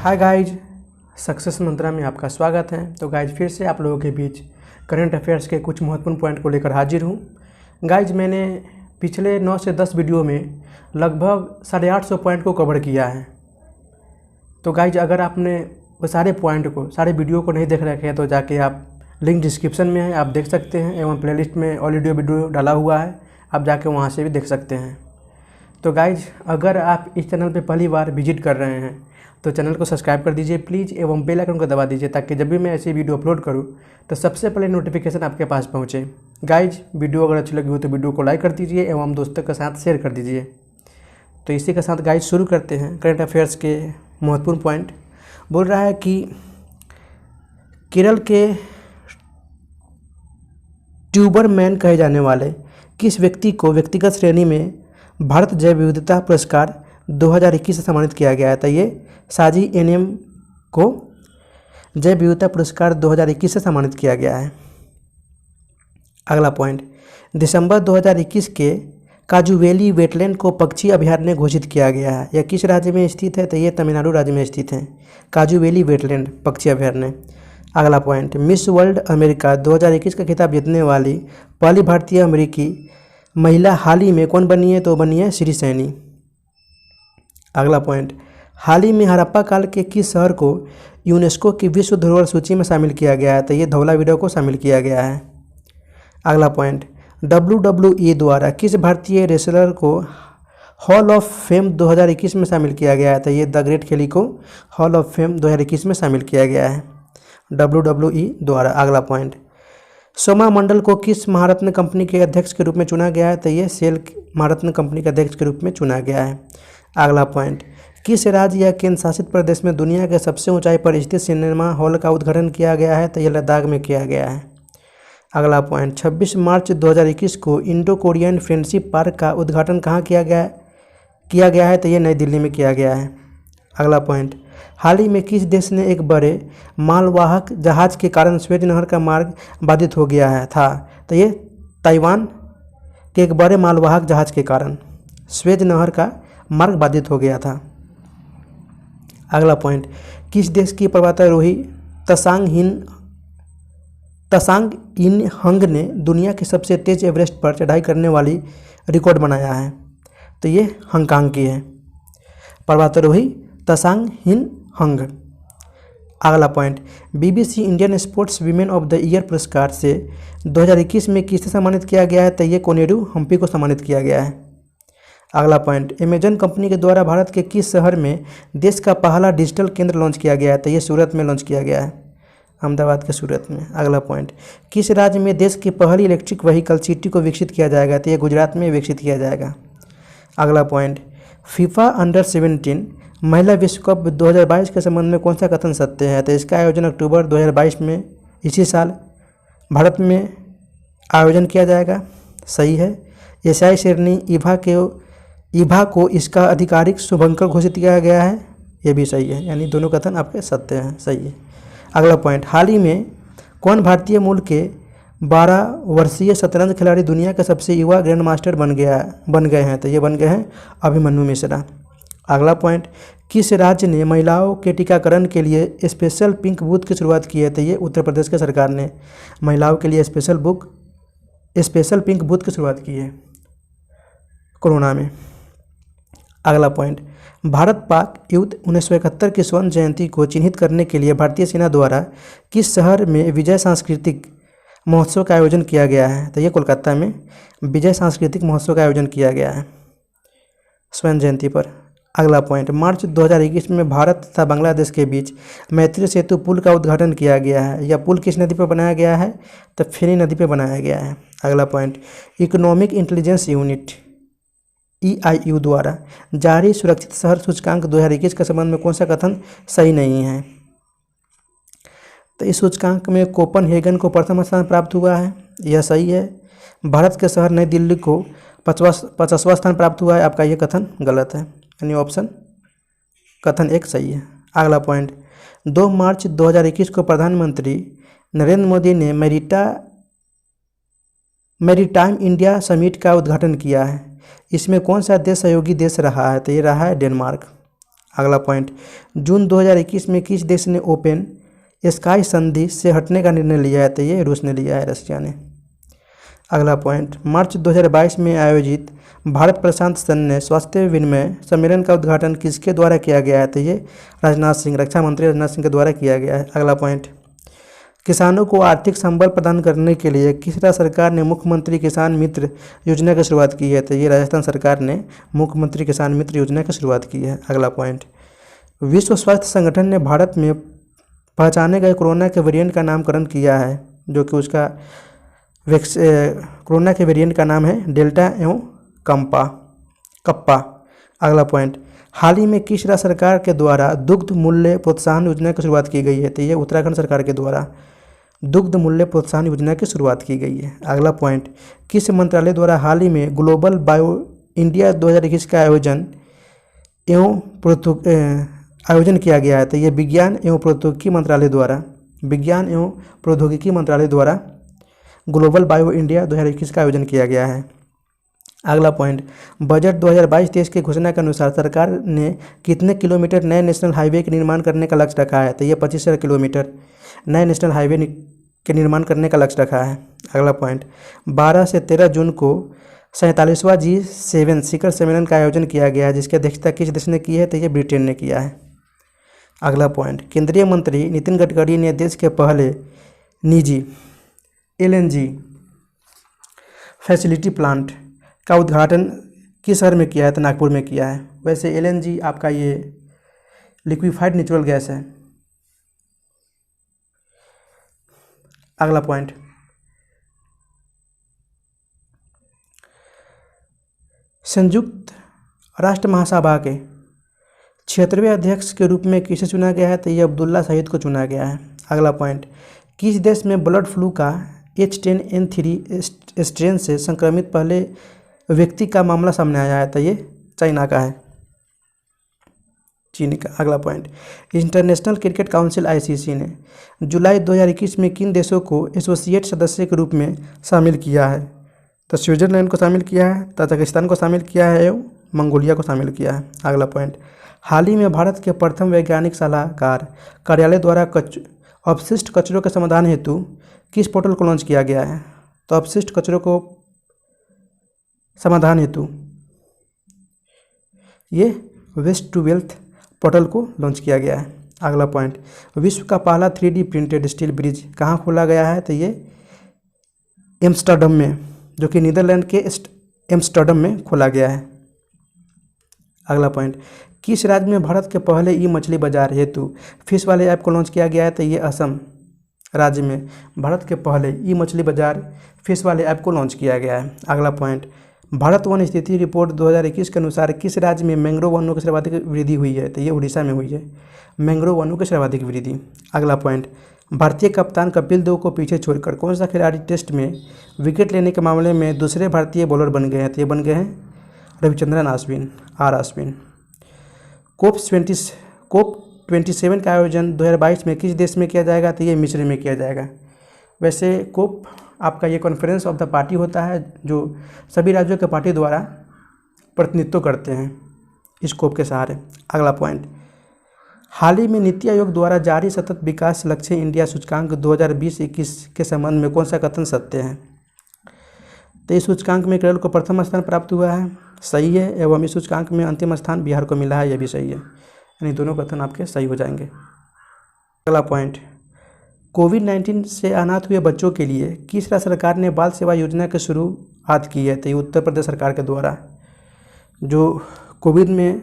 Hi guys, success मंत्रा में आपका स्वागत है। तो गाइज फिर से आप लोगों के बीच करंट अफेयर्स के कुछ महत्वपूर्ण पॉइंट को लेकर हाजिर हूँ। गाइज मैंने पिछले 9 से 10 वीडियो में लगभग 850 पॉइंट को कवर किया है। तो गाइज अगर आपने वो सारे वीडियो को नहीं देख रखे हैं तो जाके आप लिंक डिस्क्रिप्शन में है, आप देख सकते हैं, एवं प्लेलिस्ट में ऑडियो वीडियो डाला हुआ है, आप जाके वहाँ से भी देख सकते हैं। तो गाइज अगर आप इस चैनल पे पहली बार विजिट कर रहे हैं तो चैनल को सब्सक्राइब कर दीजिए प्लीज़, एवं बेल आइकन को दबा दीजिए ताकि जब भी मैं ऐसी वीडियो अपलोड करूं तो सबसे पहले नोटिफिकेशन आपके पास पहुंचे। गाइज वीडियो अगर अच्छी लगी हो तो वीडियो को लाइक कर दीजिए एवं दोस्तों के साथ शेयर कर दीजिए। तो इसी के साथ गाइज शुरू करते हैं। करंट अफेयर्स के महत्वपूर्ण पॉइंट बोल रहा है कि केरल के ट्यूबरमैन कहे जाने वाले किस व्यक्ति को व्यक्तिगत श्रेणी में भारत जैव विविधता पुरस्कार 2021 से सम्मानित किया गया है? तो ये साजी एनएम को जैव विविधता पुरस्कार 2021 से सम्मानित किया गया है। अगला पॉइंट, दिसंबर 2021 के काजुवेली वेटलैंड को पक्षी अभयारण्य घोषित किया गया है। यह किस राज्य में स्थित है? तो ये तमिलनाडु राज्य में स्थित है, काजुवेली वेटलैंड पक्षी अभयारण्य। अगला पॉइंट, मिस वर्ल्ड अमेरिका 2021 का खिताब जीतने वाली पहली भारतीय अमेरिकी महिला हाल ही में कौन बनी है? तो बनी है श्री सैनी। अगला पॉइंट, हाल ही में हड़प्पा काल के किस शहर को यूनेस्को की विश्व धरोहर सूची में शामिल किया गया है? तो ये धौलावीरा को शामिल किया गया है। अगला पॉइंट, WWE द्वारा किस भारतीय रेसलर को हॉल ऑफ फेम 2021 में शामिल किया गया है? तो ये द ग्रेट खिली को हॉल ऑफ फेम 2021 में शामिल किया गया है WWE द्वारा। अगला पॉइंट, सोमा मंडल को किस महारत्न कंपनी के अध्यक्ष के रूप में चुना गया है? तो ये सेल महारत्न कंपनी के अध्यक्ष के रूप में चुना गया है। अगला पॉइंट, किस राज्य या केंद्र शासित प्रदेश में दुनिया के सबसे ऊंचाई पर स्थित सिनेमा हॉल का उद्घाटन किया गया है? तो यह लद्दाख में किया गया है। अगला पॉइंट, 26 मार्च 2021 को इंडो कोरियन फ्रेंडशिप पार्क का उद्घाटन कहाँ किया गया है? तो यह नई दिल्ली में किया गया है। अगला पॉइंट, हाल ही में किस देश ने एक बड़े मालवाहक जहाज के कारण स्वेज नहर का मार्ग बाधित हो गया था? तो ये ताइवान के एक बड़े मालवाहक जहाज के कारण स्वेज नहर का मार्ग बाधित हो गया था। अगला पॉइंट, किस देश की पर्वतारोही त्सांग इन हंग ने दुनिया के सबसे तेज एवरेस्ट पर चढ़ाई करने वाली रिकॉर्ड बनाया है? तो ये हांगकांग की है, पर्वतारोही त्सांग इन हंग। अगला point, BBC Indian sports women of the year पुरस्कार से 2021 में किसे सम्मानित किया गया है? तो ये कोनेरू हम्पी को सम्मानित किया गया है। अगला पॉइंट, अमेजन कंपनी के द्वारा भारत के किस शहर में देश का पहला डिजिटल केंद्र लॉन्च किया गया है? तो ये सूरत में लॉन्च किया गया है, अहमदाबाद के सूरत में। अगला पॉइंट, किस राज्य में देश की पहली इलेक्ट्रिक व्हीकल सिटी को विकसित किया जाएगा? तो ये गुजरात में विकसित किया जाएगा। अगला पॉइंट, फीफा अंडर 17 महिला विश्व कप 2022 के संबंध में कौन सा कथन सत्य है? तो इसका आयोजन अक्टूबर 2022 में इसी साल भारत में आयोजन किया जाएगा। सही है। एशियाई श्रेणी ईभा को इसका आधिकारिक शुभंकर घोषित किया गया है, ये भी सही है, यानी दोनों कथन आपके सत्य हैं, सही है। अगला पॉइंट, हाल ही में कौन भारतीय मूल के 12 वर्षीय शतरंज खिलाड़ी दुनिया के सबसे युवा ग्रैंड मास्टर बन गए हैं? तो ये बन गए हैं अभिमन्यु मिश्रा। अगला पॉइंट, किस राज्य ने महिलाओं के टीकाकरण के लिए स्पेशल पिंक बूथ की शुरुआत की है? तो ये उत्तर प्रदेश की सरकार ने महिलाओं के लिए स्पेशल पिंक बूथ की शुरुआत की है कोरोना में। अगला पॉइंट, भारत पाक युद्ध 1971 की स्वर्ण जयंती को चिन्हित करने के लिए भारतीय सेना द्वारा किस शहर में विजय सांस्कृतिक महोत्सव का आयोजन किया गया है? तो ये कोलकाता में विजय सांस्कृतिक महोत्सव का आयोजन किया गया है स्वर्ण जयंती पर। अगला पॉइंट, मार्च 2021 में भारत तथा बांग्लादेश के बीच मैत्री सेतु पुल का उद्घाटन किया गया है। यह पुल किस नदी पर बनाया गया है? तो फेनी नदी पर बनाया गया है। अगला point, economic intelligence unit EIU द्वारा जारी सुरक्षित शहर सूचकांक 2021 के संबंध में कौन सा कथन सही नहीं है? तो इस सूचकांक में कोपनहेगन को प्रथम स्थान प्राप्त हुआ है, यह सही है। भारत के शहर नई दिल्ली को 50वां स्थान प्राप्त हुआ है, आपका यह कथन गलत है, यानी ऑप्शन कथन 1 सही है। अगला पॉइंट, 2 मार्च 2021 को प्रधानमंत्री नरेंद्र मोदी ने मैरीटाइम इंडिया समिट का उद्घाटन किया है। इसमें कौन सा देश सहयोगी देश रहा है? तो ये रहा है डेनमार्क। अगला पॉइंट, जून 2021 में किस देश ने ओपन स्काई संधि से हटने का निर्णय लिया है? तो ये रूस ने लिया है, रशिया ने। अगला पॉइंट, मार्च 2022 में आयोजित भारत प्रशांत सैन्य स्वास्थ्य विनिमय सम्मेलन का उद्घाटन किसके द्वारा किया गया है? तो ये राजनाथ सिंह, रक्षा मंत्री राजनाथ सिंह के द्वारा किया गया है। अगला पॉइंट, किसानों को आर्थिक संबल प्रदान करने के लिए किस राज्य सरकार ने मुख्यमंत्री किसान मित्र योजना की शुरुआत की है? तो ये राजस्थान सरकार ने मुख्यमंत्री किसान मित्र योजना की शुरुआत की है। अगला पॉइंट, विश्व स्वास्थ्य संगठन ने भारत में पहचाने गए कोरोना के वेरिएंट का नामकरण किया है, जो कि उसका कोरोना के वेरिएंट का नाम है डेल्टा एवं कप्पा। अगला पॉइंट, हाल ही में किस राज्य सरकार के द्वारा दुग्ध मूल्य प्रोत्साहन योजना की शुरुआत की गई है? तो ये उत्तराखंड सरकार के द्वारा दुग्ध मूल्य प्रोत्साहन योजना की शुरुआत की गई है। अगला पॉइंट, किस मंत्रालय द्वारा हाल ही में ग्लोबल बायो इंडिया 2021 का आयोजन किया गया है? तो ये विज्ञान एवं प्रौद्योगिकी मंत्रालय द्वारा ग्लोबल बायो इंडिया 2021 का आयोजन किया गया है। अगला पॉइंट, बजट 2022-23 की घोषणा के अनुसार सरकार ने कितने किलोमीटर नए नेशनल हाईवे के निर्माण करने का लक्ष्य रखा है? तो ये 25,000 किलोमीटर नए नेशनल हाईवे के निर्माण करने का लक्ष्य रखा है। अगला पॉइंट, 12 से 13 जून को 47वां G7 शिखर सम्मेलन का आयोजन किया गया है, जिसकी अध्यक्षता किस देश ने की है? तो ये ब्रिटेन ने किया है। अगला पॉइंट, केंद्रीय मंत्री नितिन गडकरी ने देश के पहले निजी LNG फैसिलिटी प्लांट का उद्घाटन किस शहर में किया है? तो नागपुर में किया है। वैसे LNG आपका ये लिक्विफाइड नेचुरल गैस है। अगला पॉइंट, संयुक्त राष्ट्र महासभा के 76वें अध्यक्ष के रूप में किसे चुना गया है? तो ये अब्दुल्ला शहीद को चुना गया है। अगला पॉइंट, किस देश में बर्ड फ्लू का H10N3 स्ट्रेन से संक्रमित पहले व्यक्ति का मामला सामने आया है? तो ये चाइना का है, चीन का। अगला point, international cricket council ICC ने जुलाई 2021 में किन देशों को एसोसिएट सदस्य के रूप में शामिल किया है? तो स्विट्जरलैंड को शामिल किया है, तजाकिस्तान को शामिल किया है एवं मंगोलिया को शामिल किया है। अगला पॉइंट, हाल ही में भारत के प्रथम वैज्ञानिक सलाहकार कार्यालय द्वारा अपशिष्ट कचरों के समाधान हेतु किस पोर्टल को लॉन्च किया गया है? तो अपशिष्ट कचरों को समाधान हेतु ये वेस्ट टू वेल्थ पोर्टल को लॉन्च किया गया है। अगला पॉइंट, विश्व का पहला 3D प्रिंटेड स्टील ब्रिज कहाँ खोला गया है? तो ये एम्स्टर्डम में, जो कि नीदरलैंड के एम्स्टर्डम में खोला गया है। अगला पॉइंट, किस राज्य में भारत के पहले मछली बाजार हेतु फिश वाले ऐप को लॉन्च किया गया है? तो ये असम राज्य में भारत के पहले मछली बाजार फिश वाले ऐप को लॉन्च किया गया है। अगला पॉइंट, भारत वन स्थिति रिपोर्ट 2021 के अनुसार किस राज्य में मैंग्रोव वनों की सर्वाधिक वृद्धि हुई है? तो ये उड़ीसा में हुई है, मैंग्रोव वनों की सर्वाधिक वृद्धि। अगला पॉइंट, भारतीय कप्तान कपिल देव को पीछे छोड़कर कौन सा खिलाड़ी टेस्ट में विकेट लेने के मामले में दूसरे भारतीय बॉलर बन गए हैं? तो ये बन गए हैं रविचंद्रन अश्विन। COP27 का आयोजन 2022 में किस देश में किया जाएगा? तो ये मिस्र में किया जाएगा। वैसे COP आपका ये कॉन्फ्रेंस ऑफ द पार्टी होता है, जो सभी राज्यों के पार्टी द्वारा प्रतिनिधित्व करते हैं इस COP के सहारे। अगला पॉइंट, हाल ही में नीति आयोग द्वारा जारी सतत विकास लक्ष्य इंडिया सूचकांक 2020-21 के संबंध में कौन सा कथन सत्य है? तो इस सूचकांक में केरल को प्रथम स्थान प्राप्त हुआ है, सही है, एवं इस सूचकांक में अंतिम स्थान बिहार को मिला है, यह भी सही है। यानी दोनों कथन आपके सही हो जाएंगे। अगला पॉइंट, कोविड-19 से अनाथ हुए बच्चों के लिए किस राज्य सरकार ने बाल सेवा योजना की शुरुआत की है? तो ये उत्तर प्रदेश सरकार के द्वारा, जो कोविड में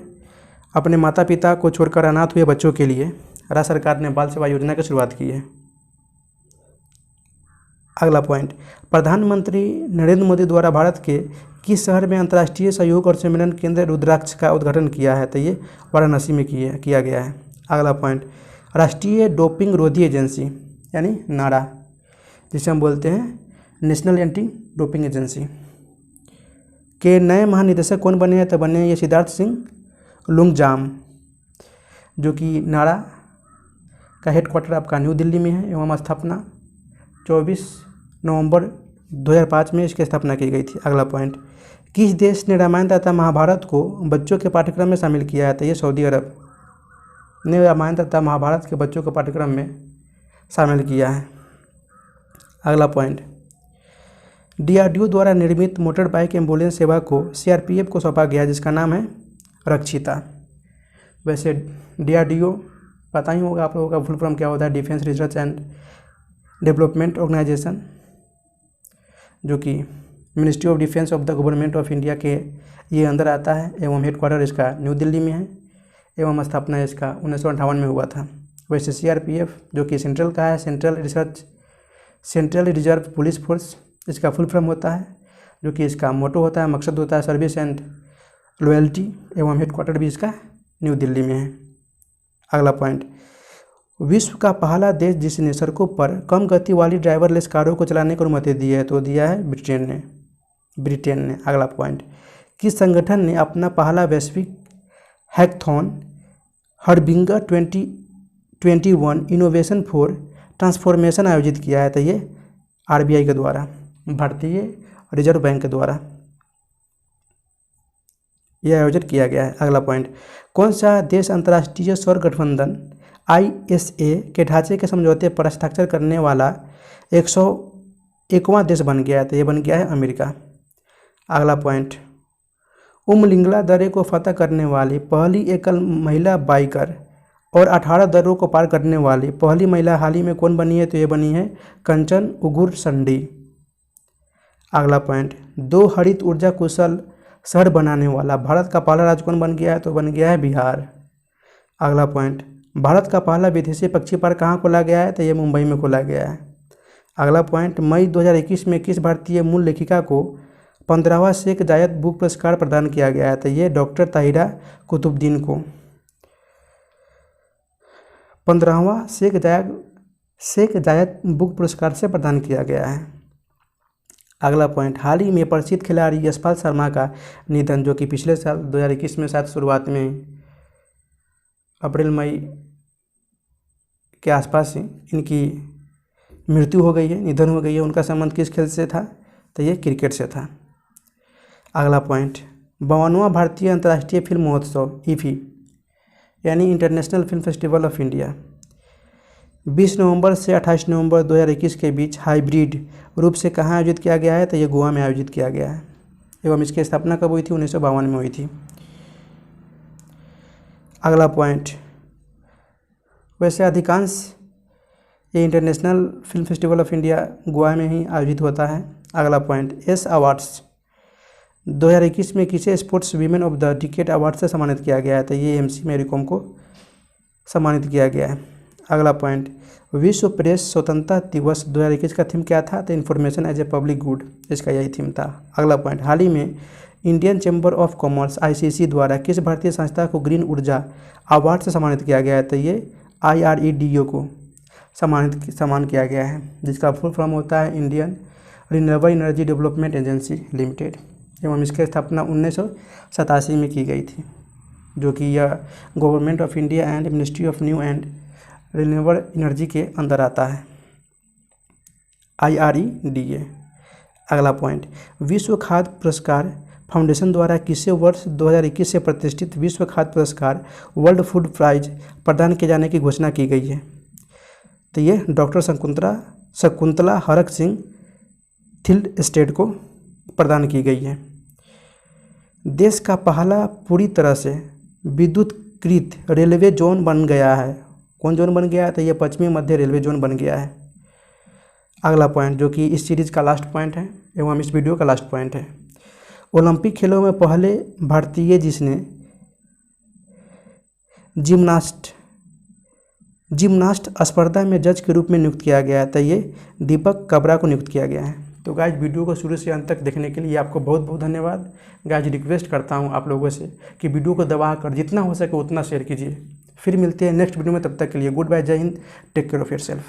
अपने माता पिता को छोड़कर अनाथ हुए बच्चों के लिए राज्य सरकार ने बाल सेवा योजना की शुरुआत की है। अगला पॉइंट, प्रधानमंत्री नरेंद्र मोदी द्वारा भारत के किस शहर में अंतर्राष्ट्रीय सहयोग और सम्मेलन केंद्र रुद्राक्ष का उद्घाटन किया है? तो ये वाराणसी में किया गया है। अगला पॉइंट, राष्ट्रीय डोपिंग रोधी एजेंसी यानी नाडा, जिसे हम बोलते हैं नेशनल एंटी डोपिंग एजेंसी, के नए महानिदेशक कौन बने हैं? तो बने हैं ये सिद्धार्थ सिंह लुंगजाम, जो कि नाडा का हेडक्वार्टर आपका न्यू दिल्ली में है एवं स्थापना 24 नवंबर 2005 में इसकी स्थापना की गई थी। अगला पॉइंट, किस देश ने रामायण तथा महाभारत को बच्चों के पाठ्यक्रम में शामिल किया है? तो ये सऊदी अरब। ने रामायण तथा महाभारत के बच्चों को पाठ्यक्रम में शामिल किया है। अगला पॉइंट, DRDO द्वारा निर्मित मोटर बाइक एम्बुलेंस सेवा को CRPF को सौंपा गया जिसका नाम है रक्षिता। वैसे DRDO पता ही होगा आप लोगों का फुल फॉर्म क्या होता है, defence research and development organisation, जो कि ministry of defence of the government of India के ये अंदर आता है एवं हेडक्वार्टर इसका न्यू दिल्ली में है एवं स्थापना इसका 1958 में हुआ था। वैसे CRPF जो कि सेंट्रल का है, सेंट्रल रिजर्व पुलिस फोर्स इसका फुल फॉर्म होता है, जो कि इसका मोटो होता है, मकसद होता है सर्विस एंड लॉयल्टी एवं हेडक्वार्टर भी इसका न्यू दिल्ली में है। अगला पॉइंट, विश्व का पहला देश जिसने सड़कों पर कम गति वाली ड्राइवरलेस कारों को चलाने की अनुमति दी है तो दिया है ब्रिटेन ने। अगला पॉइंट, किस संगठन ने अपना पहला वैश्विक हैकथॉन हड़बिंगर 2021 इनोवेशन फॉर ट्रांसफॉर्मेशन आयोजित किया है? तो ये RBI के द्वारा, भारतीय रिजर्व बैंक के द्वारा यह आयोजित किया गया है। अगला पॉइंट, कौन सा देश अंतर्राष्ट्रीय सौर गठबंधन ISA के ढांचे के समझौते पर हस्ताक्षर करने वाला 101वां देश बन गया है? तो ये बन गया है अमेरिका। अगला पॉइंट, उमलिंगला दर्रे को फतह करने वाली पहली एकल महिला बाइकर और 18 दर्रों को पार करने वाली पहली महिला हाल ही में कौन बनी है? तो ये बनी है कंचन उगुर संडी। अगला पॉइंट, 2 हरित ऊर्जा कुशल शहर बनाने वाला भारत का पहला राज्य कौन बन गया है? तो बन गया है बिहार। अगला पॉइंट, भारत का पहला विदेशी पक्षी पार्क कहाँ खोला गया है? तो ये मुंबई में खोला गया है। अगला पॉइंट, मई 2021 में किस भारतीय मूल लेखिका को 15वां शेख जायद बुक पुरस्कार प्रदान किया गया है? तो ये डॉक्टर ताहिरा कुतुबुद्दीन को 15वां शेख जायद बुक पुरस्कार से प्रदान किया गया है। अगला पॉइंट, हाल ही में प्रसिद्ध खिलाड़ी यशपाल शर्मा का निधन, जो कि पिछले साल 2021 में शायद शुरुआत में अप्रैल मई के आसपास ही इनकी मृत्यु हो गई है, निधन हो गई है। उनका संबंध किस खेल से था? तो ये क्रिकेट से था। अगला पॉइंट, 52वां भारतीय अंतर्राष्ट्रीय फिल्म महोत्सव IFFI यानी international film festival of India 20 नवंबर से 28 नवंबर 2021 के बीच हाइब्रिड रूप से कहाँ आयोजित किया गया है? तो ये गोवा में आयोजित किया गया है एवं इसकी स्थापना कब हुई थी? 1952 में हुई थी। अगला पॉइंट, वैसे अधिकांश ये international film festival of India Goa में ही आयोजित होता है। अगला पॉइंट, एस अवार्ड्स 2021 में किसे sports women of the decade award से सम्मानित किया गया है? तो ये MC मैरी कॉम को सम्मानित किया गया है। अगला पॉइंट, विश्व प्रेस स्वतंत्रता दिवस 2021 का थीम क्या था? तो information as a public good, इसका यही थीम था। अगला पॉइंट, हाल ही में Indian chamber of commerce ICC द्वारा किस भारतीय संस्था को ग्रीन ऊर्जा अवार्ड से सम्मानित किया गया है? तो ये IREDO को सम्मान किया गया है, जिसका फुल फॉर्म होता है Indian renewable energy development agency limited एवं इसकी स्थापना 1987 में की गई थी, जो कि यह government of India and ministry of new and renewable energy के अंदर आता है, IREDA। अगला पॉइंट, विश्व खाद्य पुरस्कार फाउंडेशन द्वारा किसे वर्ष 2021 से प्रतिष्ठित विश्व खाद्य पुरस्कार वर्ल्ड फूड प्राइज प्रदान किए जाने की घोषणा की गई है? तो ये डॉक्टर शकुंतला हरक सिंह थिल्ड स्टेट को प्रदान की गई है। देश का पहला पूरी तरह से विद्युतीकृत रेलवे जोन बन गया है, कौन जोन बन गया है? तो ये पश्चिमी मध्य रेलवे जोन बन गया है। अगला पॉइंट, जो कि इस सीरीज का लास्ट पॉइंट है एवं इस वीडियो का लास्ट पॉइंट है, ओलंपिक खेलों में पहले भारतीय जिसने जिम्नास्ट स्पर्धा में जज के रूप में नियुक्त किया गया है? तो ये दीपक कबरा को नियुक्त किया गया है। तो गाइज वीडियो को शुरू से अंत तक देखने के लिए आपको बहुत बहुत धन्यवाद। गाइज रिक्वेस्ट करता हूँ आप लोगों से कि वीडियो को दबा कर जितना हो सके उतना शेयर कीजिए। फिर मिलते हैं नेक्स्ट वीडियो में, तब तक के लिए good bye, Jai Hind, take care of yourself.